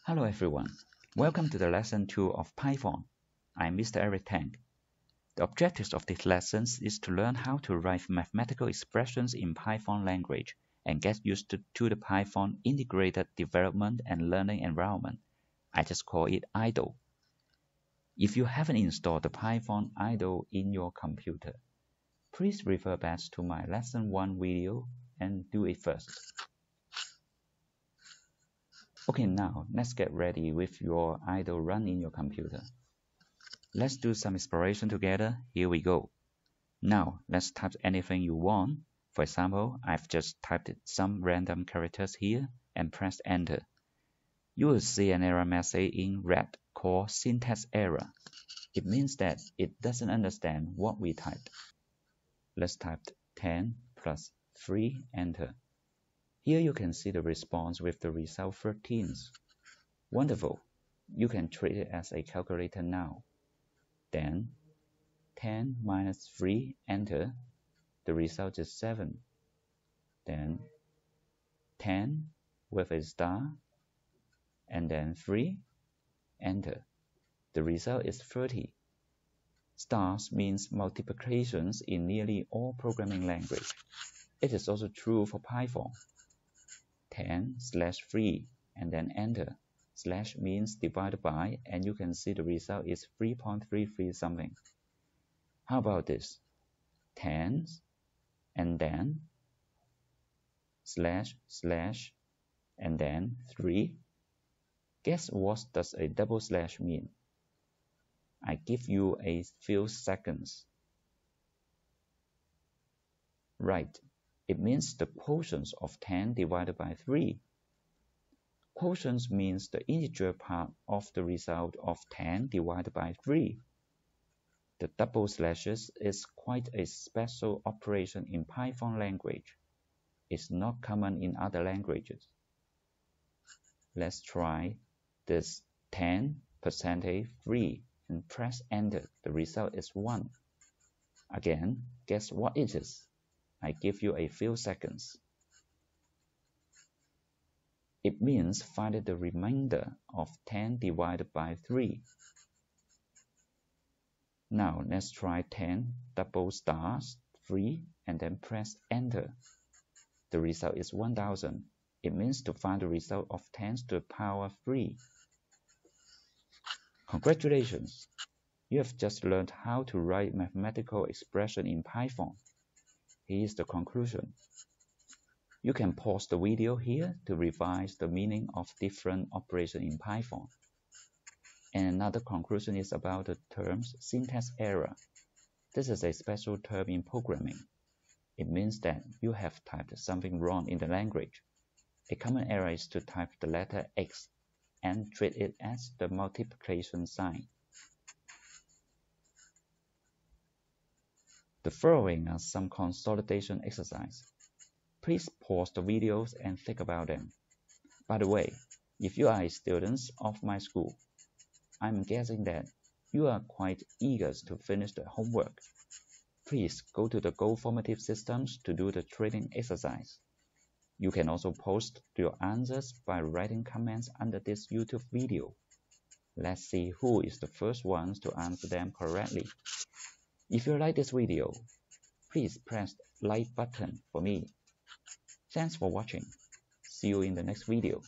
Hello everyone, welcome to the lesson 2 of Python. I'm Mr. Eric Tang. The objectives of this lesson is to learn how to write mathematical expressions in Python language and get used to the Python integrated development and learning environment. I just call it IDLE. If you haven't installed the Python IDLE in your computer, please refer back to my lesson 1 video and do it first. Okay, now let's get ready with your IDLE run in your computer. Let's do some exploration together. Here we go. Now let's type anything you want. For example, I've just typed some random characters here and press enter. You will see an error message in red called syntax error. It means that it doesn't understand what we typed. Let's type 10 plus 3, enter. Here you can see the response with the result 13. Wonderful! You can treat it as a calculator now. Then 10 minus 3, enter. The result is 7. Then 10 with a star, and then 3, enter. The result is 30. Stars means multiplications in nearly all programming languages. It is also true for Python. 10/3 and then enter. Slash means divided by, and you can see the result is 3.33 something. How about this? 10 and then slash and then 3. Guess what does a double slash mean? I give you a few seconds. Right. It means the quotient of 10 divided by 3. Quotient means the integer part of the result of 10 divided by 3. The double slashes is quite a special operation in Python language. It's not common in other languages. Let's try this 10%3 and press enter. The result is 1. Again, guess what it is? I give you a few seconds. It means find the remainder of 10 divided by 3. Now let's try 10 double stars 3 and then press enter. The result is 1000. It means to find the result of 10 to the power 3. Congratulations! You have just learned how to write mathematical expression in Python. Here is the conclusion. You can pause the video here to revise the meaning of different operations in Python. And another conclusion is about the terms syntax error. This is a special term in programming. It means that you have typed something wrong in the language. A common error is to type the letter X and treat it as the multiplication sign. The following are some consolidation exercises. Please pause the videos and think about them. By the way, if you are students of my school, I'm guessing that you are quite eager to finish the homework. Please go to the Go formative systems to do the training exercise. You can also post your answers by writing comments under this YouTube video. Let's see who is the first ones to answer them correctly. If you like this video, please press the like button for me. Thanks for watching. See you in the next video.